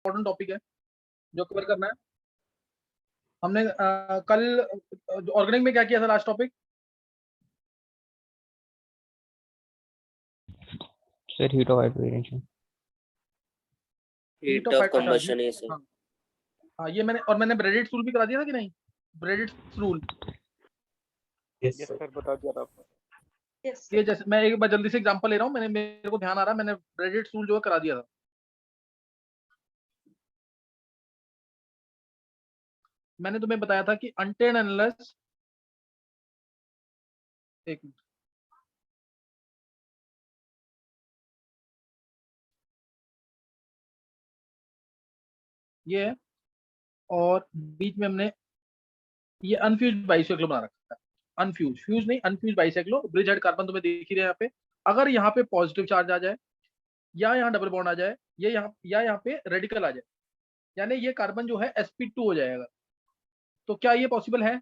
Important topic है जो cover करना है। हमने कल ऑर्गेनिक में क्या किया था last topic? Sir heat of hybridisation, heat of combustion. हाँ ये मैंने ब्रेडिट्स रूल भी करा दिया था कि नहीं? ब्रेडिट्स रूल यस सर, बता दिया था आपने। ये जैसे मैं एक बार जल्दी से एग्जांपल ले रहा हूँ, मेरे को ध्यान आ रहा है, मैंने ब्रेडिट्स रूल जो है करा दिया था। मैंने तुम्हें बताया था कि अनटिल अनलेस, एक मिनट, ये है और बीच में हमने ये अनफ्यूज बाइसाइक्लो बना रखा है। अनफ्यूज, फ्यूज नहीं, अनफ्यूज बाइसाइक्लो। ब्रिज हेड कार्बन तुम्हें दिख ही रहा है यहाँ पे। अगर यहाँ पे पॉजिटिव चार्ज आ जाए या यहाँ डबल बॉन्ड आ जाए या यहाँ पे रेडिकल आ जाए, यानी ये कार्बन जो है sp2 हो जाएगा। तो क्या ये पॉसिबल है?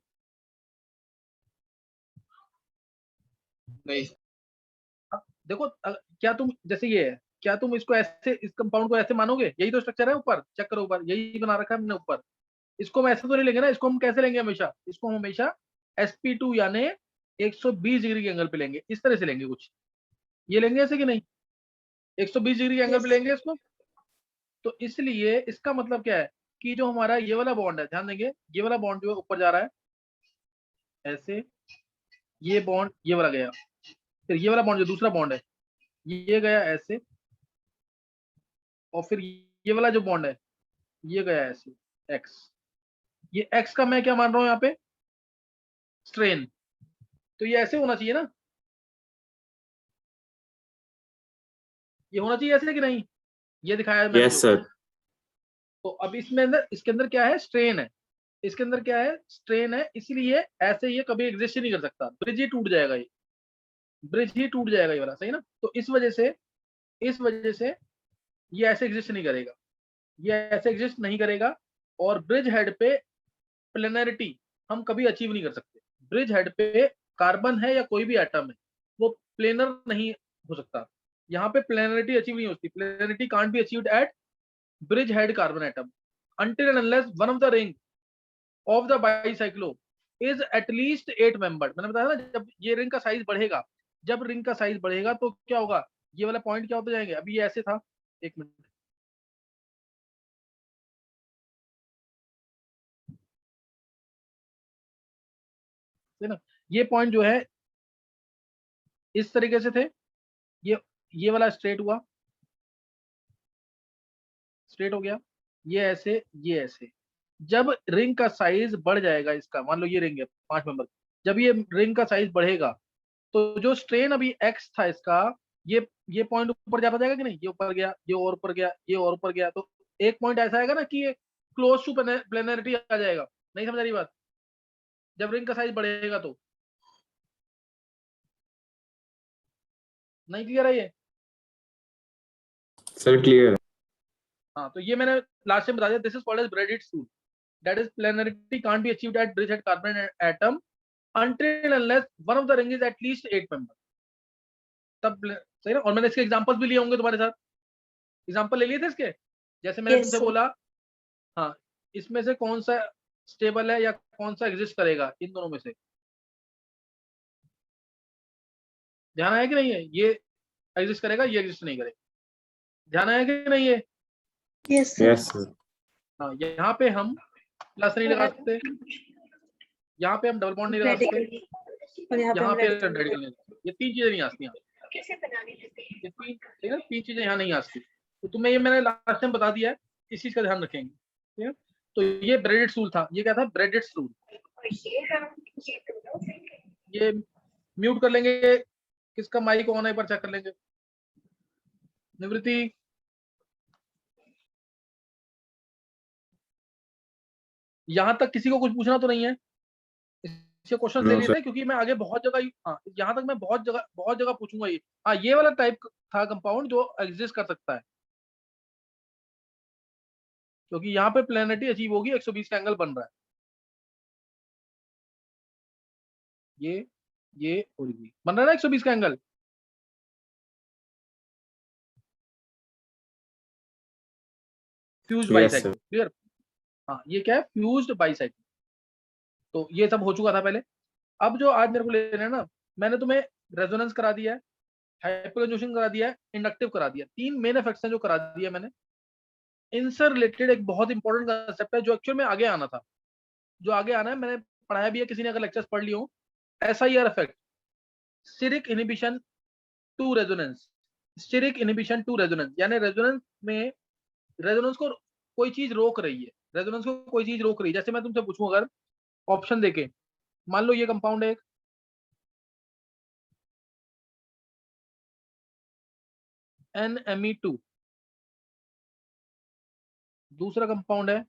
नहीं। देखो क्या तुम जैसे ये है, क्या तुम इसको ऐसे, इस कंपाउंड को ऐसे मानोगे? यही तो स्ट्रक्चर है ऊपर, चेक करो ऊपर, यही बना रखा है हमने ऊपर। इसको हम ऐसे तो नहीं लेंगे ना, इसको हम कैसे लेंगे? हमेशा इसको हम हमेशा sp2 यानी 120 डिग्री के एंगल पे लेंगे। इस तरह से लेंगे कुछ, ये लेंगे ऐसे कि नहीं? 120 डिग्री के एंगल पे लेंगे इसको। तो इसलिए इसका मतलब क्या है कि जो हमारा ये वाला बॉन्ड है, ध्यान देंगे, ये वाला बॉन्ड जो है ऊपर जा रहा है ऐसे, ये बॉन्ड ये वाला गया, फिर ये वाला बॉन्ड जो दूसरा बॉन्ड है ये गया ऐसे, और फिर ये वाला जो बॉन्ड है ये गया ऐसे, एक्स। ये एक्स का मैं क्या मान रहा हूं यहाँ पे? स्ट्रेन। तो ये ऐसे होना चाहिए ना, ये होना चाहिए ऐसे कि नहीं? ये दिखाया है मैंने। Yes sir. तो अब इसमें अंदर, इसके अंदर क्या है? स्ट्रेन है। इसके अंदर क्या है? स्ट्रेन है। इसलिए ऐसे ये कभी एग्जिस्ट ही नहीं कर सकता, ब्रिज ही टूट जाएगा, ये ब्रिज ही टूट जाएगा ये वाला, सही ना? तो इस वजह से ये ऐसे एग्जिस्ट नहीं करेगा, ये ऐसे एग्जिस्ट नहीं करेगा। और ब्रिज हेड पे प्लेनरिटी हम कभी अचीव नहीं कर सकते। ब्रिज हेड पे कार्बन है या कोई भी एटम है, वो प्लेनर नहीं हो सकता। यहाँ पे प्लेनरिटी अचीव नहीं होती। Planarity can't be achieved at bridge head carbon atom until and unless one of the ring of the bicyclo is at least 8 membered। मैंने बताया ना, जब ये रिंग का साइज बढ़ेगा, जब रिंग का साइज बढ़ेगा तो क्या होगा? ये वाला पॉइंट क्या होते जाएंगे? अभी ये ऐसे था, एक मिनट, है ना? ये पॉइंट जो है इस तरीके से थे, ये वाला स्ट्रेट हुआ, स्ट्रेट हो गया, ये ऐसे, ये ऐसे। जब रिंग का साइज बढ़ जाएगा इसका, मान लो ये रिंग है 5 मेंबर, जब ये रिंग का साइज बढ़ेगा तो जो स्ट्रेन अभी एक्स था इसका, ये पॉइंट ऊपर जाता जाएगा कि नहीं? ये ऊपर गया, ये और ऊपर गया, ये और ऊपर गया, तो एक पॉइंट ऐसा आएगा ना कि ये क्लोज टू प्लेनरिटी आ जाएगा। नहीं समझ आ रही बात? जब रिंग का साइज बढ़ेगा तो नहीं क्लियर है ये? सर क्लियर है। हाँ, तो ये मैंने लास्ट टाइम बता दिया, this is called as Bredt's rule, that is planarity can't be achieved at bridge head carbon atom until unless one of the ring is at least 8 member। तब सही ना? और मैंने इसके एग्जांपल्स भी लिए होंगे तुम्हारे साथ, एग्जांपल ले लिए थे इसके, जैसे मैंने तुमसे बोला, हाँ, इसमें से कौन सा स्टेबल है या कौन सा एग्जिस्ट करेगा इन दोनों में से? ध्यान आया कि नहीं है? ये एग्जिस्ट करेगा, ये एग्जिस्ट नहीं करेगा। ध्यान आया कि नहीं है? Yes sir. हाँ, यहाँ पे हम प्लस नहीं लगा सकते, यहाँ पे हम डबल बॉन्ड नहीं लगा सकते, यहाँ पे रेडिकल नहीं। ये तीन चीजें नहीं आती यहाँ, ये तीन चीजें यहाँ नहीं आती। तो तुम्हें ये मैंने लास्ट टाइम बता दिया है, इस चीज का ध्यान रखेंगे, ठीक है? तो ये ब्रेडिट्स रूल था। ये क्या था? ब्रेडिट्स रूल। ये म्यूट कर लेंगे, किसका माइक ऑन है एक बार चेक कर लेंगे। निवृत्ति, यहाँ तक किसी को कुछ पूछना तो नहीं है? इसके क्वेश्चन ले नो लेते सर। हैं, क्योंकि मैं आगे बहुत जगह, हाँ, यहाँ तक मैं बहुत जगह पूछूंगा ये। हाँ, ये वाला टाइप था कंपाउंड जो एग्जिस्ट कर सकता है, क्योंकि यहाँ पे प्लेनिटी अचीव होगी, 120 का एंगल बन रहा है, ये और ये बन रहा है ना 120 का angle. Fused Yes, bicycle, clear. हाँ, ये क्या है, फ्यूज्ड बाइसाइकिल। तो ये सब हो चुका था पहले। अब जो आज मेरे को लेना है ना, मैंने तुम्हें रेजोनेंस करा दिया है, हाइपरकंजूशन करा दिया है, इंडक्टिव करा दिया, 3 मेन इफेक्ट्स हैं जो करा दिया मैंने। इनसे रिलेटेड एक बहुत इंपॉर्टेंट कंसेप्ट है जो एक्चुअल में आगे आना था, जो आगे आना है, मैंने पढ़ाया भी है, किसी ने अगर लेक्चर्स पढ़ लिए हो। SIR effect, steric inhibition to resonance. Steric inhibition to resonance यानी रेजोनेंस में, रेजोनेंस को कोई चीज रोक रही है, रेजोनेंस को कोई चीज रोक रही है। जैसे मैं तुमसे पूछूं, अगर ऑप्शन देके, मान लो ये कंपाउंड है NMe2, दूसरा कंपाउंड है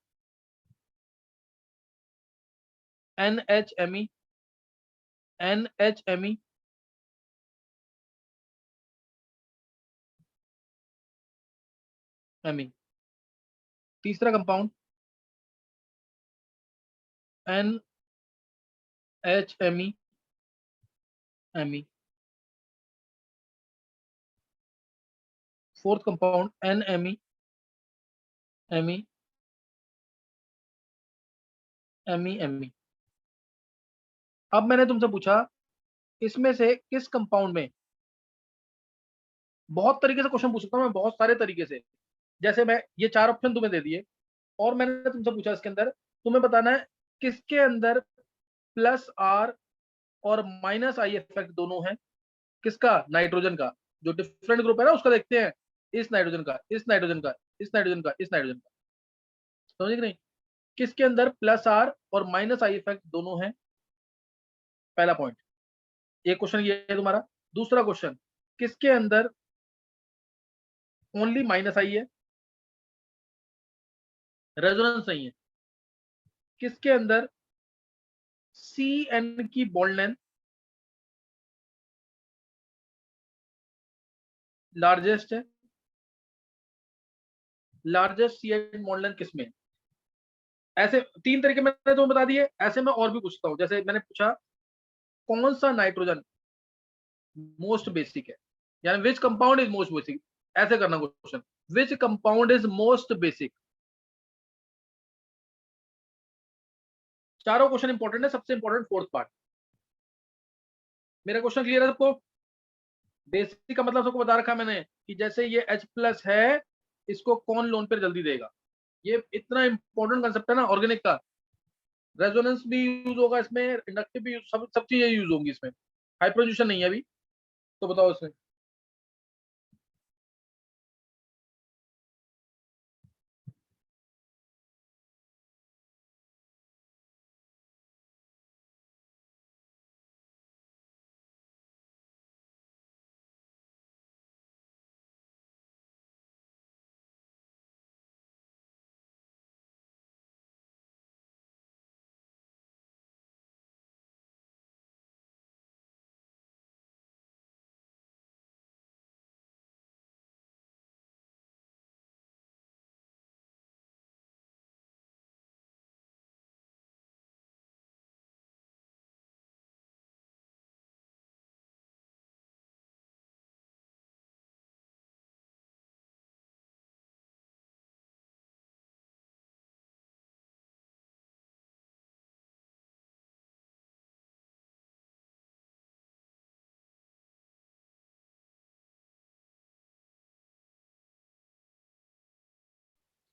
NHMe, NHMe, Me, तीसरा compound NHMe, Me, fourth compound NMe, Me, Me। अब मैंने तुमसे पूछा इसमें से किस कंपाउंड में, बहुत तरीके से क्वेश्चन पूछ सकता हूं मैं, बहुत सारे तरीके से। जैसे मैं ये 4 ऑप्शन तुम्हें दे दिए, और मैंने तुमसे पूछा इसके अंदर तुम्हें बताना है किसके अंदर +R और -I इफेक्ट दोनों है। किसका, नाइट्रोजन का। जो डिफरेंट ग्रुप है ना उसका देखते हैं, इस नाइट्रोजन का, इस नाइट्रोजन का, इस नाइट्रोजन का, इस नाइट्रोजन का, समझे कि नहीं। किसके अंदर +R और -I इफेक्ट दोनों है, पहला पॉइंट। एक क्वेश्चन ये है तुम्हारा। दूसरा क्वेश्चन, किसके अंदर ओनली -I है, रेजोनेंस नहीं है। किसके अंदर CN की बॉन्ड लेंथ लार्जेस्ट है, लार्जेस्ट CN बॉन्ड लेंथ किसमें है। ऐसे 3 तरीके मैंने तुम्हें बता दिए, ऐसे मैं और भी पूछता हूं। जैसे मैंने पूछा कौन सा नाइट्रोजन मोस्ट बेसिक है, यानी which compound is most basic, ऐसे करना question, which compound is most basic. चारों क्वेश्चन इंपॉर्टेंट है, सबसे इंपॉर्टेंट फोर्थ पार्ट। मेरा क्वेश्चन क्लियर है सबको। बेसिक का मतलब सबको बता रखा मैंने कि जैसे ये H+ है, इसको कौन लोन पे जल्दी देगा। ये इतना इंपॉर्टेंट कंसेप्ट है ना ऑर्गेनिक का। रेजोनेंस भी यूज होगा इसमें, इंडक्टिव भी सब सब चीजें यूज होंगी इसमें। हाइपरजूशन नहीं है अभी, तो बताओ इसमें।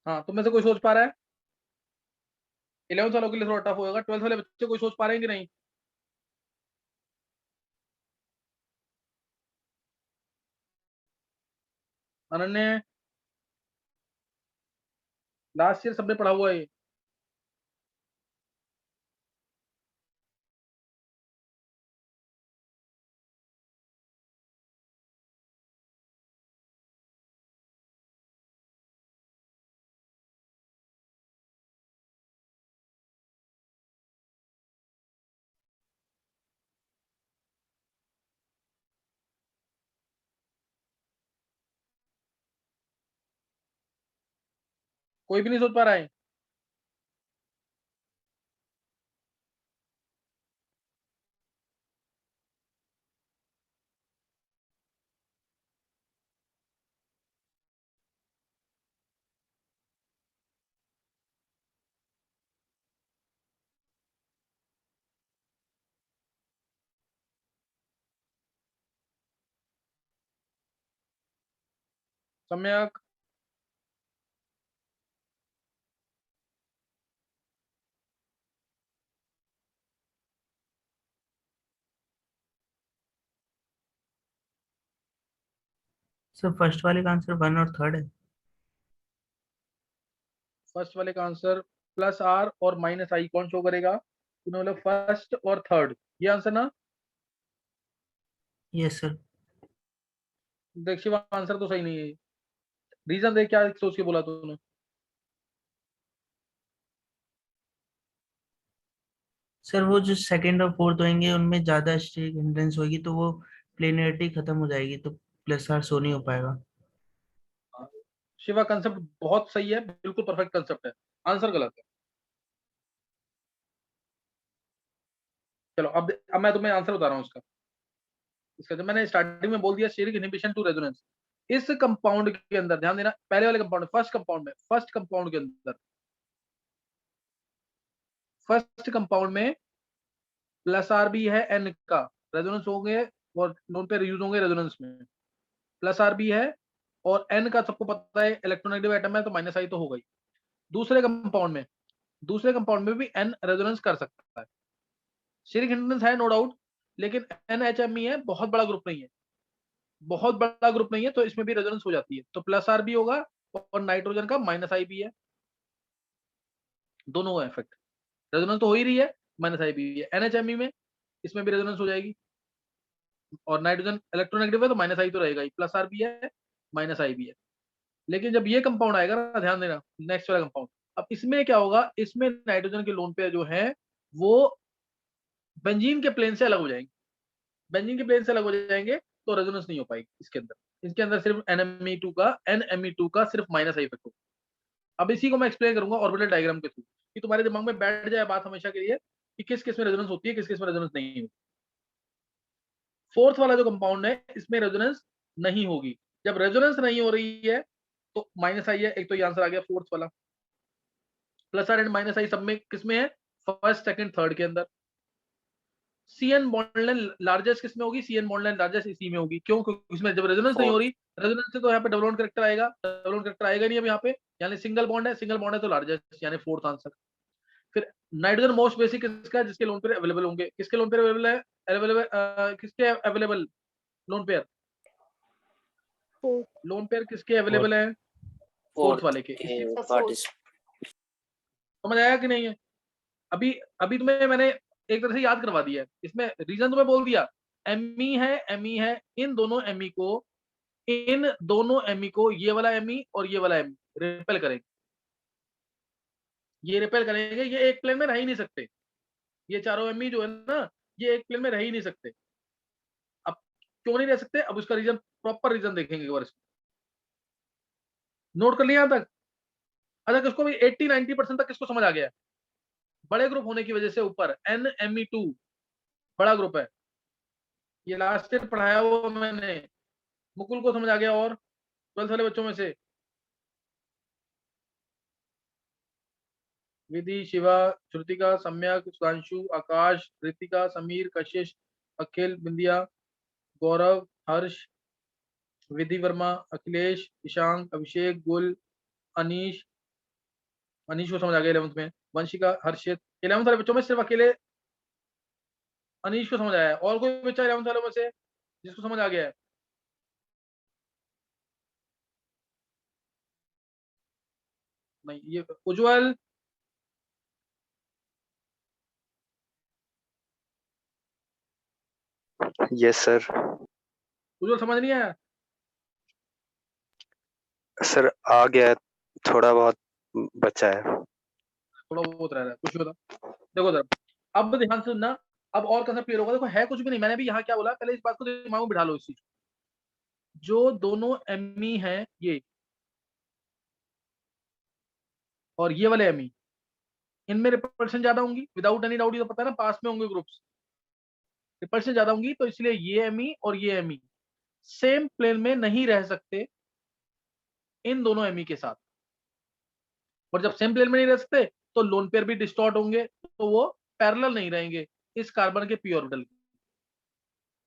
हाँ, तुम में से कोई सोच पा रहा है। 11 वालों के लिए थोड़ा टफ होगा, 12 वाले बच्चे कोई सोच पा रहे हैं कि नहीं। अनन्य, लास्ट ईयर सबने पढ़ा हुआ है ये। कोई भी नहीं सोच पा रहा है। सम्यक। सर फर्स्ट वाले का आंसर 1 और 3 है। फर्स्ट वाले का आंसर प्लस आर और माइनस आई कौन शो करेगा? तूने बोला फर्स्ट और थर्ड, ये आंसर ना? Yes sir. देख शिवा, आंसर तो सही नहीं है। रीजन देख, क्या सोच के बोला तूने? सर वो जो सेकंड और फोर्थ होंगे उनमें ज्यादा स्ट्रिक हिंड्रेंस होगी तो वो प्लेनरिटी खत्म हो जाएगी तो प्लस आर शो नहीं हो पाएगा। शिवा कंसेप्ट बहुत सही है, बिल्कुल परफेक्ट कंसेप्ट है, आंसर गलत है। चलो अब मैं तुम्हें आंसर बता रहा हूँ इसका। इसका जो मैंने स्टार्टिंग में बोल दिया, स्टेरिक इनहिबिशन टू रेजोनेंस। इस कंपाउंड के अंदर ध्यान देना, पहले वाले कंपाउंड, फर्स्ट कंपाउंड के अंदर, फर्स्ट कंपाउंड में प्लस आर भी है एन का, रेजोनेंस होंगे और नोन पे यूज होंगे रेजोनेंस में। प्लस आर भी है और एन का सबको पता है इलेक्ट्रोनेगेटिव एटम है तो माइनस आई तो होगा ही। दूसरे कंपाउंड में भी एन रेजोनेंस कर सकता है। स्टेरिक हिंड्रेंस है नो डाउट, लेकिन एन एच एम ई है, बहुत बड़ा ग्रुप नहीं है, बहुत बड़ा ग्रुप नहीं है, तो इसमें भी रेजोनेंस हो जाती है। तो प्लस आर भी होगा और नाइट्रोजन का माइनस आई भी है, दोनों का इफेक्ट। रेजोनेंस तो हो ही रही है, माइनस आई भी है एनएचएमई में, इसमें भी रेजोनेंस हो जाएगी। और नाइट्रोजन इलेक्ट्रोनेगेटिव है तो माइनस आई तो रहेगा ही, प्लस आर भी है माइनस आई भी है। लेकिन जब ये कंपाउंड आएगा ना, ध्यान देना, नेक्स्ट वाला कंपाउंड, अब इसमें क्या होगा, इसमें नाइट्रोजन के लोन पेयर जो है वो बेंजीन के प्लेन से अलग हो जाएंगे। बेंजीन के प्लेन से अलग हो जाएंगे तो रेजोनेंस नहीं हो पाएगी इसके अंदर। इसके अंदर सिर्फ एनएमई2 का सिर्फ माइनस आई इफेक्ट होगा। अब इसी को मैं एक्सप्लेन करूंगा ऑर्बिटल डायग्राम के थ्रू, कि तुम्हारे दिमाग में बैठ जाए बात हमेशा के लिए कि किस किस में रेजोनेंस होती है, किस किस में रेजोनेंस नहीं होती। फोर्थ वाला जो कंपाउंड है इसमें रेजोनेंस नहीं होगी। जब रेजोनेंस नहीं हो रही है तो माइनस आई है, एक तो ये आंसर आ गया फोर्थ वाला। प्लस आर एंड माइनस आई सब में किसमें है? फर्स्ट सेकंड थर्ड के अंदर। सीएन बॉन्ड लेंथ लार्जेस्ट किसमें होगी? सीएन बॉन्ड लेंथ लार्जेस्ट इसी में होगी। क्यों? क्योंकि इसमें जब रेजोनेंस नहीं हो रही, रेजोनेंस से तो यहाँ पे डबल बॉन्ड कैरेक्टर आएगा, डबल बॉन्ड कैरेक्टर आएगा नहीं अब यहाँ पे, यानी सिंगल बॉन्ड है तो लार्जेस्ट, यानी फोर्थ आंसर। फिर नाइट्रोजन मोस्ट बेसिक किसका है? जिसके लोन पेयर अवेलेबल होंगे। किसके लोन पेयर अवेलेबल है? अवेलेबल किसके available lone pair? Lone pair किसके अवेलेबल है? फोर्थ वाले के। समझ आया कि नहीं है? अभी अभी तुम्हें मैंने एक तरह से याद करवा दिया है, इसमें रीजन तुम्हें बोल दिया। एमई है, इन दोनों एमई को ये वाला एमई और ये वाला एमई रिपेल करेंगे। ये रिपेल करेंगे, ये एक प्लेन में रह ही नहीं सकते। ये चारों एमई जो है ना, ये एक प्लेन में रह ही नहीं सकते। अब क्यों नहीं रह सकते, अब उसका रीजन, प्रॉपर रीजन देखेंगे एक बार इसको। नोट कर लिया यहां तक? अच्छा, किसको भी 80-90% तक किसको समझ आ गया? बड़े ग्रुप होने की वजह से ऊपर NME2 बड़ा ग्रुप है, ये लास्ट ईयर पढ़ाया हुआ मैंने। मुकुल को समझ आ गया? और 12th वाले बच्चों में से विधि, शिवा, श्रुतिका, सम्यक, सुधांशु, आकाश, रितिका, समीर, कशिश, अखिल, बिंदिया, गौरव, हर्ष, विधि वर्मा, अखिलेश, ईशांक, अभिषेक, गुल, अनीश। अनीश को समझ आ गया 11th में। वंशिका, हर्षित। 11th वाले बच्चों में सिर्फ अकेले अनीश को समझ आया है। और कोई बच्चा 11th वालों में से जिसको समझ आ गया है? नहीं, ये उज्जवल, यस सर। उज्जवल समझ नहीं आया? सर आ गया, थोड़ा बहुत बचा है। थोड़ा बहुत रह रहा है, कुछ बता। देखो जरा, अब ध्यान से सुनना, अब और कंसेप्ट क्लियर होगा। देखो है कुछ भी नहीं, मैंने भी यहाँ क्या बोला, पहले इस बात को दिमाग में बिठा लो। इस चीज, जो दोनों एमई हैं ये और ये वाले एमई, इनमें रिपल्शन ज्यादा होंगी, विदाउट एनी डाउट। ये तो पता है ना, पास में होंगे ग्रुप्स, रिपल्शन ज्यादा होंगी, तो इसलिए ये एमई और ये एमई सेम प्लेन में नहीं रह सकते इन दोनों एमई के साथ। और जब सेम प्लेन में नहीं रह सकते तो लोन पेयर भी डिस्टॉर्ट होंगे, तो वो पैरेलल नहीं रहेंगे इस कार्बन के पी ऑर्बिटल की,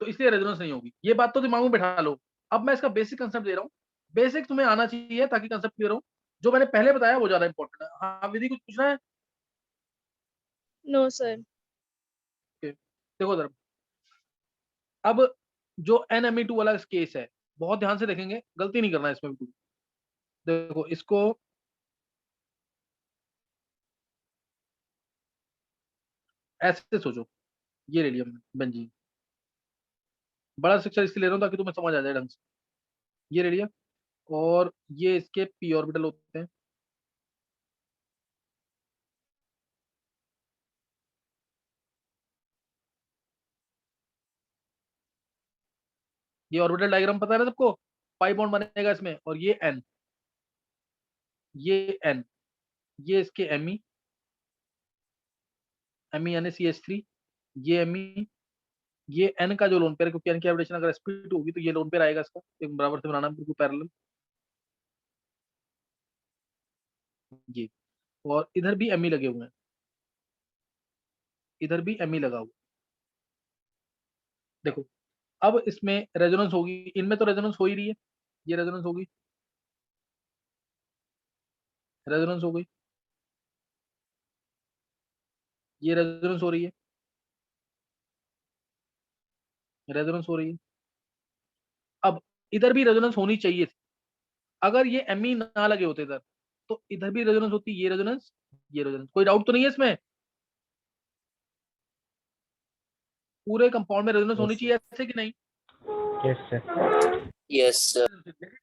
तो इसलिए रेजोनेंस नहीं होगी। ये बात तो दिमाग में बिठा लो। अब मैं इसका बेसिक कंसेप्ट दे रहा हूँ, बेसिक तुम्हें आना चाहिए ताकि कंसेप्ट क्लियर हो। जो मैंने पहले बताया वो ज्यादा इंपॉर्टेंट है। हाँ विधि, कुछ पूछना है? No sir. देखो जरा, अब जो NME2 वाला केस है, बहुत ध्यान से देखेंगे, गलती नहीं करना इसमें बिल्कुल। देखो इसको ऐसे सोचो, ये ले लिया मैंने बेंजीन, बड़ा स्ट्रक्चर इसलिए ले रहा हूँ ताकि तुम्हें समझ आ जाए ढंग से। ये ले लिया, और ये इसके p ऑर्बिटल होते हैं। ये ऑर्बिटल डायग्राम पता है ना सबको, पाई बॉन्ड बनेगा इसमें, और ये N, ये N, ये इसके Me, Me यानी CH3, ये Me, ये N का जो लोन पेयर है, क्योंकि N की हाइब्रिडेशन अगर sp2 होगी तो ये लोन पेयर आएगा इसका, एक बराबर से बनाना बिल्कुल पैरेलल। ये, और इधर भी Me लगे हुए हैं, इधर भी Me लगा हुआ। देखो अब इसमें रेजोनेंस होगी, इनमें तो रेजोनेंस हो ही रही है, ये रेजोनेंस होगी, रेजोनेंस हो गई, ये रेजोनेंस हो रही है, रेजोनेंस हो रही है। अब इधर भी रेजोनेंस होनी चाहिए थी, अगर ये Me ना लगे होते इधर तो इधर भी रेजोनेंस होती, ये रेजोनेंस, ये रेजोनेंस। कोई डाउट तो नहीं है इसमें? पूरे कंपाउंड में रेजोनेंस होनी चाहिए ऐसे कि नहीं? Yes, sir. Yes sir.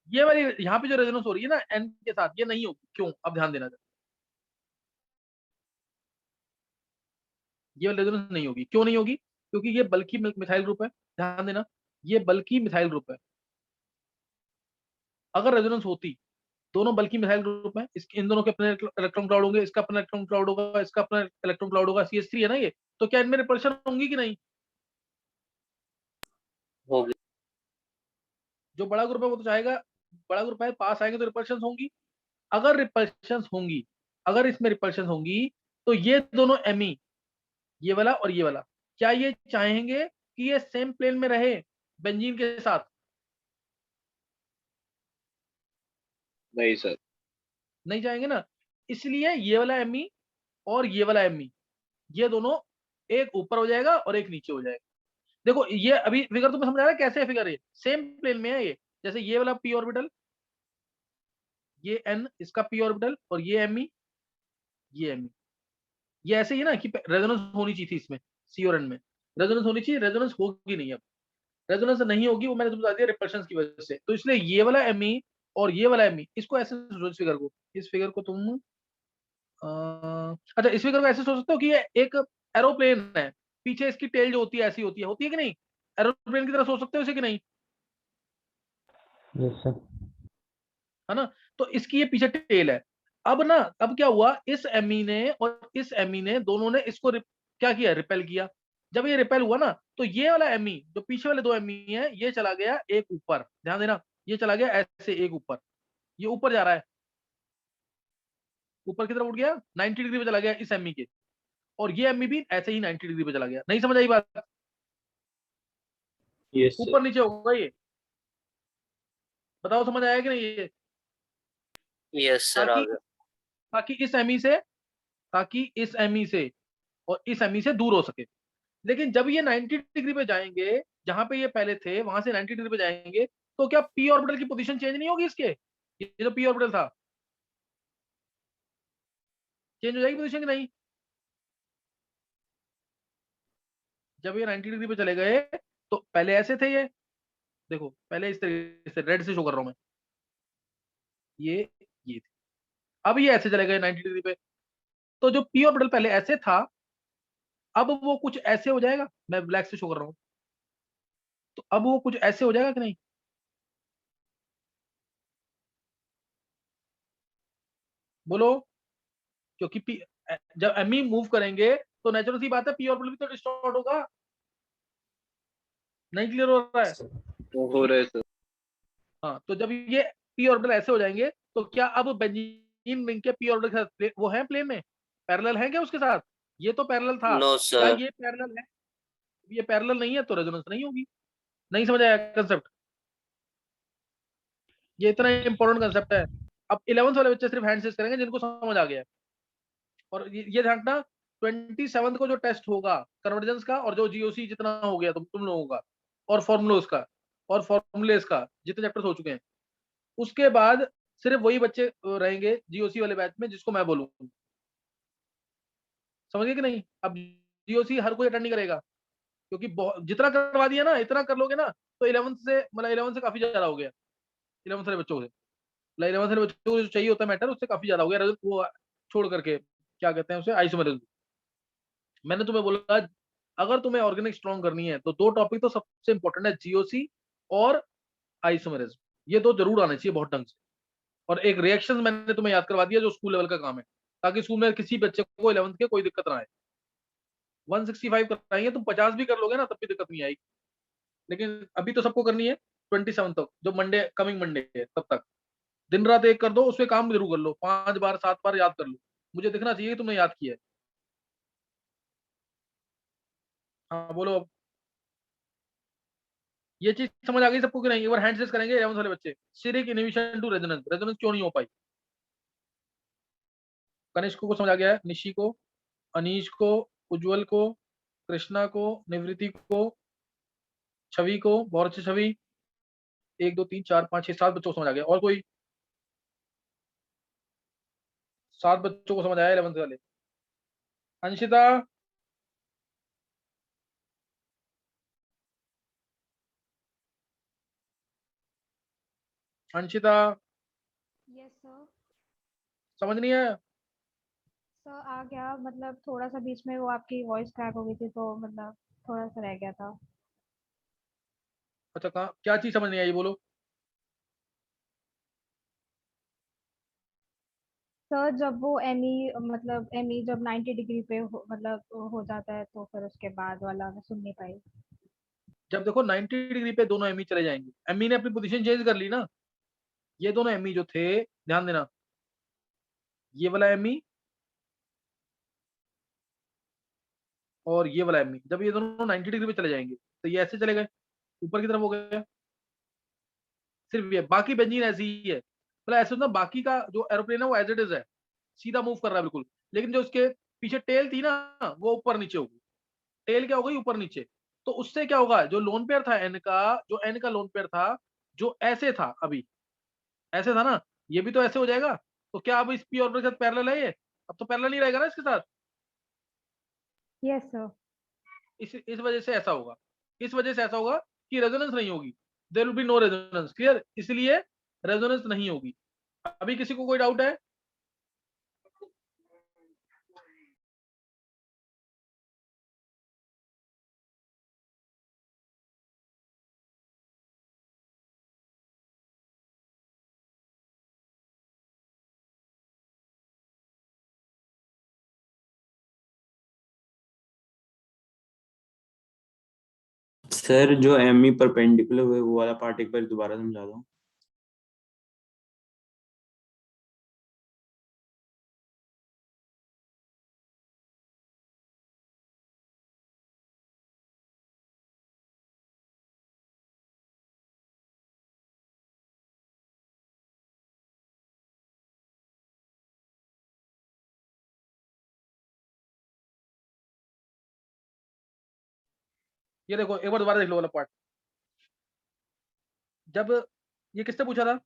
ये वाली यहाँ पे जो रेजोनेंस हो रही है ना N के साथ, ये नहीं होगी। क्यों? अब ध्यान देना, ये वाली रेजोनेंस नहीं होगी। क्यों नहीं होगी? क्योंकि ये बल्कि मिथाइल ग्रुप है, ध्यान देना, ये बल्कि मिथाइल ग्रुप है। अगर रेजोनेंस होती, दोनों बल्कि मिथाइल ग्रुप है, इन दोनों के अपने इलेक्ट्रॉन क्लाउड होंगे, इसका अपना इलेक्ट्रॉन क्लाउड होगा, इसका अपना इलेक्ट्रॉन क्लाउड होगा, CH3 है ना ये, तो क्या इनमें रिपल्शन होंगी कि नहीं? होगी। जो बड़ा ग्रुप है वो तो चाहेगा, बड़ा ग्रुप है, पास आएंगे तो रिपल्शन होंगी। अगर रिपल्शन होंगी, अगर इसमें रिपल्शन होंगी, तो ये दोनों Me, ये वाला और ये वाला, क्या ये चाहेंगे कि ये सेम प्लेन में रहे बेंजीन के साथ? नहीं सर। नहीं चाहेंगे ना। इसलिए ये वाला Me और ये वाला Me, ये दोनों एक ऊपर हो जाएगा और एक नीचे हो जाएगा। देखो ये अभी फिगर तुम्हें समझ आ रहा है कैसे है? फिगर ये सेम प्लेन में है ये, जैसे ये वाला p ऑर्बिटल, ये N इसका p ऑर्बिटल, और ये Me, ये Me, ये ऐसे ही ना कि रेजोनेंस होनी चाहिए थी इसमें, C और N में रेजोनेंस होनी चाहिए, रेजोनेंस होगी नहीं। अब रेजोनेंस नहीं होगी, वो मैंने तुम्हें बता दिया रिपल्शन की वजह से। तो इसलिए ये वाला Me और ये वाला Me, इसको ऐसे सोचो, इस फिगर को, इस फिगर को तुम अच्छा, इस फिगर को ऐसे सोच सकते हो कि ये एक एरोप्लेन है, पीछे इसकी टेल जो होती है ऐसी होती है कि नहीं? एरोप्लेन की तरह सोच सकते हो इसे कि नहीं? Yes, sir. है ना? तो इसकी ये पीछे टेल है। अब ना, अब क्या हुआ, इस Me ने और इस Me ने, दोनों ने इसको क्या किया? रिपेल किया। जब ये रिपेल हुआ ना, तो ये वाला Me, जो पीछे वाले दो Me है, ये चला गया एक ऊपर, ध्यान देना, ये चला गया ऐसे एक ऊपर, ये ऊपर जा रहा है, ऊपर की तरफ उठ गया, 90 डिग्री पे चला गया इस Me के, और ये Me भी ऐसे ही 90 डिग्री पे चला गया। नहीं समझ आई बात? यस ऊपर नीचे होगा ये, बताओ समझ आया कि नहीं ये? यस सर आ ताकि गया। ताकि इस Me से, ताकि इस Me से और इस Me से दूर हो सके। लेकिन जब ये 90 डिग्री पे जाएंगे, जहां पे ये पहले थे वहां से 90 डिग्री पे जाएंगे, तो क्या p ऑर्बिटल की पोजीशन चेंज नहीं होगी? इसके, ये जो p ऑर्बिटल था, चेंज हो जाएगी पोजीशन कि नहीं? जब ये 90 डिग्री पे चले गए, तो पहले ऐसे थे ये, देखो पहले इस तरीके से रेड से शो कर रहा हूं मैं, ये थे। अब ये ऐसे चले गए 90 डिग्री पे, तो जो p ऑर्बिटल पहले ऐसे था, अब वो कुछ ऐसे हो जाएगा, मैं ब्लैक से शो कर रहा हूं, तो अब वो कुछ ऐसे हो जाएगा कि नहीं? बोलो। क्योंकि जब Me मूव करेंगे तो नेचुरल सी बात है p ऑर्बिटल भी तो डिस्टॉर्ट होगा। नहीं क्लियर हो रहा है? तो हो रहे सर। हाँ, तो जब ये p ऑर्बिटल ऐसे हो जाएंगे, तो क्या अब बेंजीन रिंग के p ऑर्बिटल के साथ वो है प्लेन में, पैरेलल है क्या उसके साथ? ये तो पैरेलल था, नो क्या सर। ये पैरेलल है? ये पैरेलल नहीं है तो रेजोनेंस नहीं होगी। नहीं समझ आया कंसेप्ट? ये इतना इंपॉर्टेंट कंसेप्ट है। अब 11th वाले बच्चे सिर्फ हैंड सेस करेंगे जिनको समझ आ गया है। और ये ध्यान 27 को जो टेस्ट होगा कन्वर्जेंस का, और जो जीओसी जितना हो गया तुम लोगों का, और फॉर्मुलोस का और फॉर्मुलेस का जितने चैप्टर्स हो चुके हैं, उसके बाद सिर्फ वही बच्चे रहेंगे जीओसी वाले बैच में जिसको मैं बोलूँ। समझ गए कि नहीं? अब जीओसी हर कोई अटेंड नहीं करेगा, क्योंकि जितना करवा दिया ना, इतना कर लोगे ना, तो 11th से, मतलब 11th से काफी ज्यादा हो गया। 11th वाले बच्चों से, 11th वाले बच्चों को जो चाहिए होता है मैटर, उससे काफी ज्यादा हो गया। वो छोड़ करके क्या कहते हैं उसे, आइसोमेरिज्म। मैंने तुम्हें बोला अगर तुम्हें ऑर्गेनिक स्ट्रॉन्ग करनी है तो दो टॉपिक तो सबसे इंपॉर्टेंट है, जीओसी और आइसोमेरिज्म। ये दो जरूर आने चाहिए बहुत ढंग से। और एक रिएक्शन मैंने तुम्हें याद करवा दिया जो स्कूल लेवल का काम है, ताकि स्कूल में किसी बच्चे को 11th के कोई दिक्कत ना आए। 165 कराएंगे, तुम 50 भी कर लोगे ना तब भी दिक्कत नहीं आएगी। लेकिन अभी तो सबको करनी है 27 तक, जो मंडे, कमिंग मंडे है, तब तक दिन रात एक कर दो, उसमें काम जरूर कर लो, 5 बार 7 बार याद कर लो। मुझे दिखना चाहिए कि तुमने याद किया है। हाँ बोलो अब। ये चीज समझ आ गई सबको कि नहीं? एक बार हैंड रेस करेंगे 11th वाले बच्चे। Steric inhibition to resonance, resonance क्यों नहीं हो पाई? कनिष्क को समझ आ गया है, निशी को, अनीश को, उज्जवल को, कृष्णा को, निवृत्ति को, छवि को, बहुत अच्छी छवि। 1 2 3 4 5 6 7 बच्चों को समझ आ गया। और कोई? 7 बच्चों को समझ आया 11th वाले। Anshita, Anshita yes sir. समझ नहीं आया? सर आ गया, मतलब थोड़ा सा बीच में वो आपकी वॉइस क्रैक हो गई थी तो मतलब थोड़ा सा रह गया था। अच्छा, कहाँ क्या चीज समझ नहीं आई बोलो? सर जब वो एमई, मतलब एमई जब 90 डिग्री पे मतलब हो जाता है तो फिर उसके बाद वाला मैं सुन नहीं पाई। जब देखो 90 डिग्री पे दोनों एमई चले जाएंगे, एमई ने अपनी पोजीशन चेंज कर ली ना। ये दोनों एमई जो थे, ध्यान देना, ये वाला एमई और ये वाला एमई, जब ये दोनों 90 डिग्री पे चले जाएंगे तो ये ऐसे चले गए, ऊपर की तरफ हो गया। सिर्फ ये, बाकी बेंजीन ऐसी ही है। मतलब ऐसे ना, बाकी का जो एरोप्लेन है वो एज इट इज है, सीधा मूव कर रहा है बिल्कुल। लेकिन जो उसके पीछे टेल थी ना, वो ऊपर नीचे होगी। टेल क्या हो गई? ऊपर नीचे। तो उससे क्या होगा, जो लोन पेयर था एन का, जो एन का लोन पेयर था, जो ऐसे था अभी, ऐसे था ना, ये भी तो ऐसे हो जाएगा। तो क्या अब इस पी ऑर्बिटल के साथ पैरेलल है ये? अब तो पैरेलल नहीं रहेगा ना इसके साथ। Yes sir. इस वजह से ऐसा होगा, इस वजह से ऐसा होगा कि रेजोनेंस नहीं होगी। There will be no resonance, clear? इसलिए रेजोनेंस नहीं होगी। अभी किसी को कोई डाउट है? सर जो एमई परपेंडिकुलर हुए वो वाला पार्ट एक बार दोबारा समझा दो। ये देखो एक बार दोबारा देख लो वाला पार्ट। जब ये किसने पूछा था?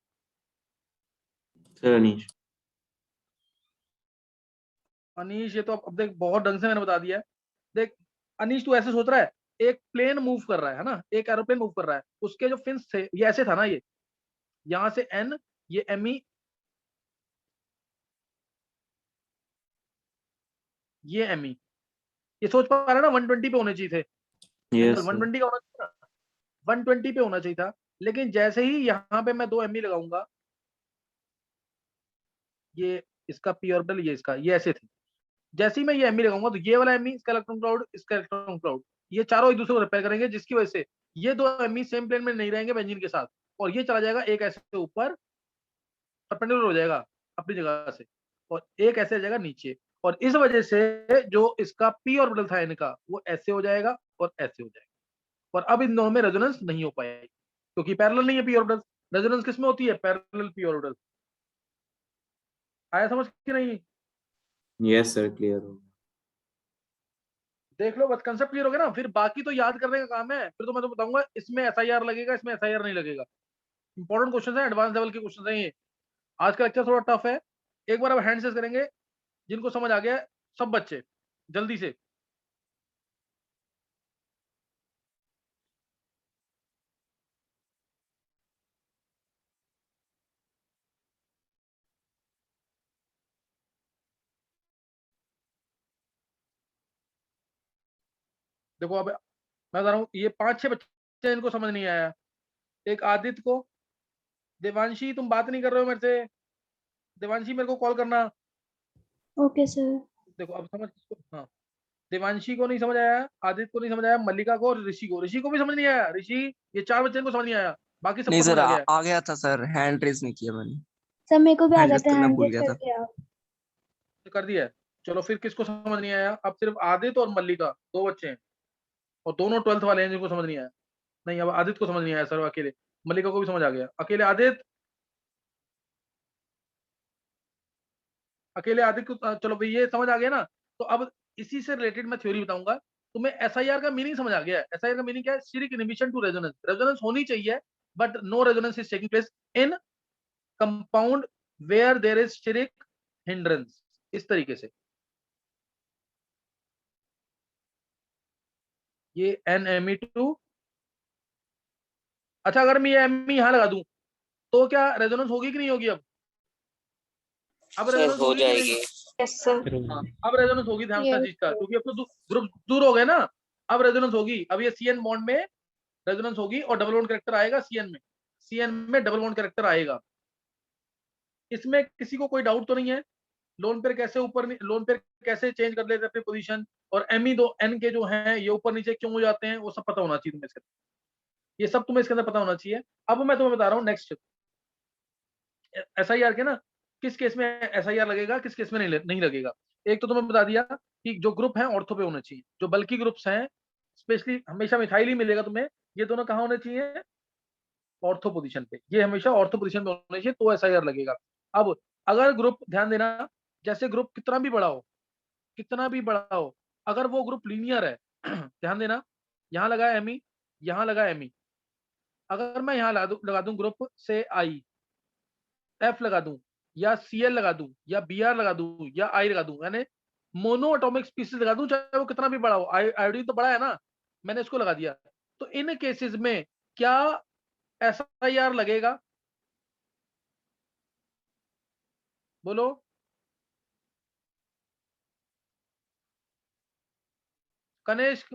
सर अनीश। अनीश, ये तो अब देख बहुत ढंग से मैंने बता दिया है। देख अनीश, तू ऐसे सोच रहा है, एक प्लेन मूव कर रहा है ना, एक एरोप्लेन मूव कर रहा है, उसके जो फिन्स थे ये ऐसे था ना, ये यहां से एन, ये एमई, ये एमई, ये सोच पा रहा है ना? 120 पे होने चाहिए थे यस एंगल, सर। 120 का होना चाहिए था, 120 पे होना चाहिए था। लेकिन जैसे ही यहाँ पे मैं 2 एमई लगाऊंगा, ये इसका पी ऑर्बिटल, ये इसका, ये ऐसे थे। जैसे ही मैं ये एमई लगाऊंगा तो ये वाला एमई, इसका इलेक्ट्रॉन क्लाउड, इसका इलेक्ट्रॉन क्लाउड, ये चारों एक दूसरे को रिपेयर करेंगे, जिसकी वजह से ये 2 एमई सेम प्लेन में नहीं रहेंगे बेंजीन के साथ, और ये चला जाएगा एक ऐसे ऊपर, परपेंडिकुलर हो जाएगा अपनी जगह से, और एक ऐसे आ जाएगा नीचे। और इस वजह से जो इसका पी ऑर्बिटल था इनका, वो ऐसे हो जाएगा और ऐसे हो जाएगा। और अब इन दोनों में रेजोनेंस नहीं हो पाएगी, क्योंकि पैरेलल नहीं है पी ऑर्बिटल। रेजोनेंस किस में होती है? Parallel P orbital. आया समझ कि नहीं? यस सर, क्लियर हो गया। देख लो बस, कंसेप्ट क्लियर हो गया ना। फिर बाकी तो याद करने का काम है। फिर तो मैं तो बताऊंगा इसमें एसआईआर लगेगा, इसमें एसआईआर नहीं लगेगा। इंपॉर्टेंट क्वेश्चन है, एडवांस लेवल के क्वेश्चन है ये। आज का लेक्चर थोड़ा टफ है। एक बार अब हैंड से करेंगे जिनको समझ आ गया है, सब बच्चे जल्दी से। देखो अब मैं बता रहा हूँ, ये 5-6 बच्चे इनको समझ नहीं आया। एक आदित्य को, देवांशी तुम बात नहीं कर रहे हो मेरे से, देवांशी मेरे को कॉल करना। Okay sir. देखो अब समझ इसको। हाँ, देवांशी को नहीं समझ आया, आदित्य को नहीं समझ आया, मल्लिका को और ऋषि को भी समझ नहीं आया। ऋषि, ये 4 बच्चे को समझ नहीं आया, बाकी नहीं सबको सर, समझ आ गया है। आ गया था सर, हैंड रेस नहीं किया मैंने, सर मेरे को भी आ हैंड गया रेस था, करना हैंड भूल रेस गया कर था। दिया। तो कर दिया है। चलो फिर किसको समझ नहीं आया? अब सिर्फ आदित्य और मल्लिका 2 बच्चे हैं, और दोनों 12th वाले हैं जिनको समझ नहीं आया। नहीं, अब आदित्य को समझ नहीं आया सर अकेले, मल्लिका को भी समझ आ गया। अकेले आदित्य, अकेले आदित्य को चलो भाई ये समझ आ गया ना। तो अब इसी से रिलेटेड मैं थ्योरी बताऊंगा तुम्हें। एसआईआर का मीनिंग समझ आ गया है। एसआईआर का मीनिंग क्या है? Steric inhibition to resonance. Resonance होनी चाहिए but no resonance is taking place in compound where there is steric hindrance. इस तरीके से ये NMe2। अच्छा, अगर मैं ये Me यहां लगा दूं तो क्या रेजोनेंस होगी कि नहीं होगी? अब सर रेजोनेंस हो होगी कि नहीं? जाएगी। Yes sir. फिर हाँ, अब रेजोनेंस होगी। ध्यान से Yes, चीज का, sir. क्योंकि अब तो ग्रुप दूर हो गए ना। अब रेजोनेंस होगी। अब ये CN बॉन्ड में रेजोनेंस होगी और डबल बॉन्ड कैरेक्टर आएगा CN में। CN में डबल बॉन्ड कैरेक्टर आएगा। इसमें किसी को कोई डाउट तो नहीं है? लोन पेयर कैसे ऊपर, लोन पेयर कैसे चेंज कर लेते हैं अपनी पोजीशन, और Me दो N के जो हैं ये ऊपर नीचे क्यों हो जाते हैं, वो सब पता होना चाहिए तुम्हें इसके। ये सब तुम्हें इसके अंदर पता होना चाहिए। अब मैं तुम्हें बता रहा हूँ नेक्स्ट SIR के ना, किस केस में SIR लगेगा, किस केस में नहीं लगेगा। एक तो तुम्हें बता दिया कि जो ग्रुप है ऑर्थो पे होने चाहिए। जो बल्कि ग्रुप्स हैं, स्पेशली हमेशा मिथाइल ही मिलेगा तुम्हें। ये दोनों कहाँ होने चाहिए? ऑर्थो पोजीशन पे। ये हमेशा ऑर्थो पोजीशन पे होने चाहिए, तो SIR लगेगा। अब अगर ग्रुप, ध्यान देना, जैसे ग्रुप कितना भी बड़ा हो, कितना भी बड़ा हो, अगर वो ग्रुप लीनियर है ध्यान देना, यहाँ लगा है Me, यहाँ लगा है Me। अगर मैं यहाँ लगा दूं ग्रुप से I, F लगा दूं, या Cl लगा दूं, या Br लगा दूं, या I लगा दूं, यानी मोनो एटॉमिक स्पीसीज लगा दूं, चाहे वो कितना भी बड़ा हो। आयोडीन तो बड़ा है ना, मैंने इसको लगा दिया। तो इन केसेस में क्या SIR लगेगा? बोलो। Kanishk,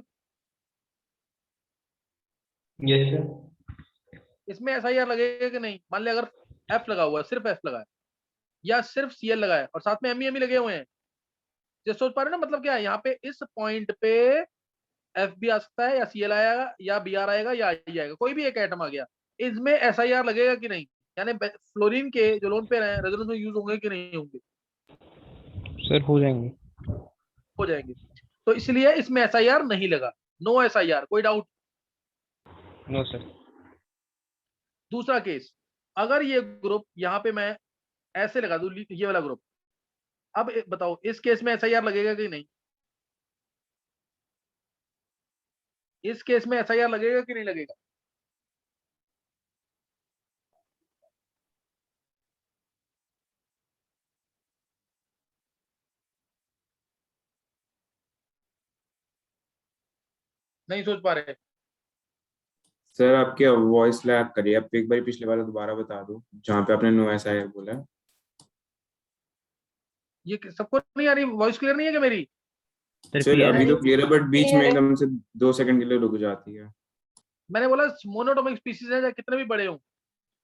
yes sir. इसमें SIR लगेगा कि नहीं? मान लिया अगर F लगा हुआ है, सिर्फ F लगा है, या सिर्फ Cl लगा है, और साथ में Me लगे हुए हैं। जो सोच पा रहे हो ना, मतलब क्या है यहाँ पे? इस पॉइंट पे F भी आ सकता है, या Cl आएगा, या Br आएगा, या I आएगा, कोई भी एक एटम आ गया। इसमें SIR लगेगा कि नहीं? यानी फ्लोरीन के जो लोन पेयर हैं रेजोनेंस में यूज होंगे कि नहीं होंगे? सर हो जाएंगे। हो जाएंगे। तो इसलिए इसमें SIR नहीं लगा। No SIR। कोई डाउट? No sir. दूसरा केस, अगर ये ग्रुप यहाँ पे मैं ऐसे लगा दूं, ये वाला ग्रुप, अब बताओ इस केस में SIR लगेगा कि नहीं? इस केस में SIR लगेगा कि नहीं लगेगा? नहीं सोच पा रहे? सर आपकी वॉइस लैग करिए, आप एक बार पिछले वाला दोबारा बता दो जहाँ पे आपने नो SIR बोला है। ये सबको नहीं आ रही? वॉइस क्लियर नहीं है क्या मेरी? सर सर क्लियर अभी है। तो क्लियर है, बट बीच में Clear है। एकदम से 2 सेकंड के लिए रुक जाती है। मैंने बोला मोनोटॉमिक स्पीसीज है, चाहे कितने भी बड़े हो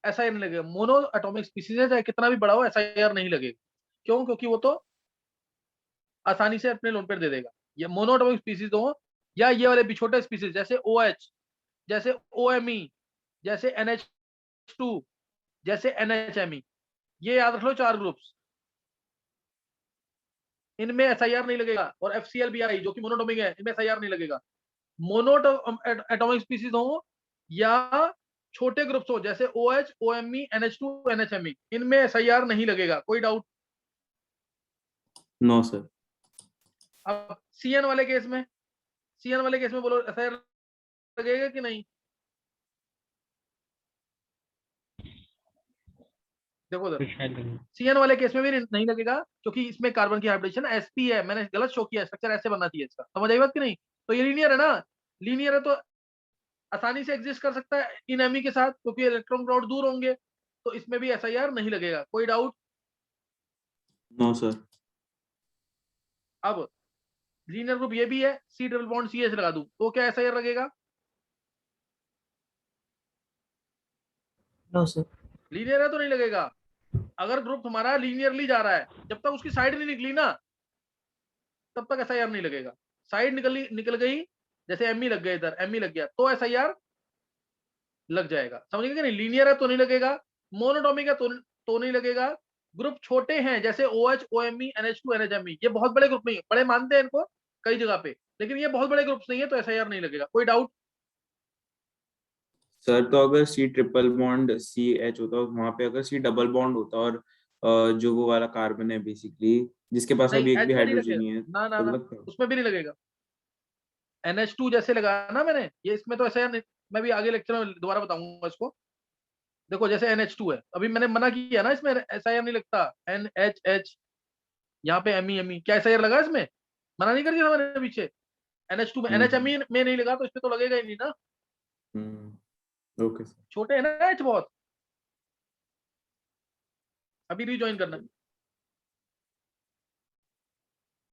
SIR नहीं लगेगा। मोनो एटॉमिक स्पीसीज है, चाहे कितना भी बड़ा हो SIR नहीं लगेगा। क्यों? क्योंकि वो तो आसानी से अपने लोन पेयर दे देगा। ये मोनो एटॉमिक स्पीसीज हो, या ये वाले भी छोटे स्पीसीज, जैसे OH, जैसे OMe, जैसे NH2, जैसे NHMe, ये याद रख लो 4 ग्रुप्स। इनमें SIR नहीं लगेगा। और FClBi जो कि मोनोटॉमिक है, इनमें SIR नहीं लगेगा। मोनो एटॉमिक स्पीसीज हो, या छोटे ग्रुप्स हो जैसे OH, OMe, NH2, NHMe, इनमें SIR नहीं लगेगा, कोई डाउट? No sir. अब CN वाले केस में, CN वाले केस में बोलो SIR लगेगा कि नहीं? देखो उधर, शायद नहीं। CN वाले केस में भी नहीं लगेगा क्योंकि इसमें कार्बन की हाइब्रिडेशन sp है, मैंने गलत शो किया, स्ट्रक्चर ऐसे बनना चाहिए इसका, समझ आई बात कि नहीं? तो ये लीनियर है ना, लीनियर है तो आसानी से एग्जिस्ट कर सकता है इन एमी के साथ क्योंकि इलेक्ट्रॉन क्लाउड दूर होंगे, तो इसमें भी SIR नहीं लगेगा, कोई डाउट? No sir. अब लीनियर ग्रुप ये भी है, C डबल बॉन्ड CH लगा दूं तो क्या SIR लगेगा? No sir. लीनियर है तो नहीं लगेगा। अगर ग्रुप हमारा लीनियरली जा रहा है, जब तक उसकी साइड नहीं निकली ना तब तक SIR नहीं लगेगा। साइड निकल गई, जैसे ME लग गया, इधर ME लग गया तो SIR लग जाएगा, समझ गए कि नहीं? लीनियर है तो नहीं लगेगा, मोनोटॉमिक है तो नहीं लगेगा। ग्रुप छोटे हैं जैसे OH, OMe, NH2, NHMe, ये बहुत बड़े ग्रुप नहीं है, बड़े मानते हैं इनको कई जगह पे, लेकिन ये बहुत बड़े ग्रुप्स नहीं है तो SIR नहीं लगेगा, कोई डाउट? सर तो अगर C ट्रिपल बॉन्ड CH होता वहां पे अगर C डबल बॉन्ड होता और जो वो वाला कार्बन है बेसिकली जिसके पास नहीं, अभी एक भी H में नहीं हाइड्रोजन लगेगा, नहीं है ना ना तो ना, लगता है? उसमें भी नहीं लगेगा। NH2 जैसे लगाया ना मैंने, ये इसमें तो SIR नहीं, मैं भी आगे लेक्चर में दोबारा बताऊंगा इसको। देखो जैसे NH2 है, अभी मैंने मना किया ना, इसमें SIR नहीं लगता, NHH, यहाँ पे ME, क्या SIR लगा इसमें? मना नहीं कर दिया था मैंने पीछे। NH2 में, NHMe में नहीं लगा तो इसमें तो लगेगा ही नहीं ना, ओके सर। छोटे है ना H बहुत। अभी रिज्वाइन करना।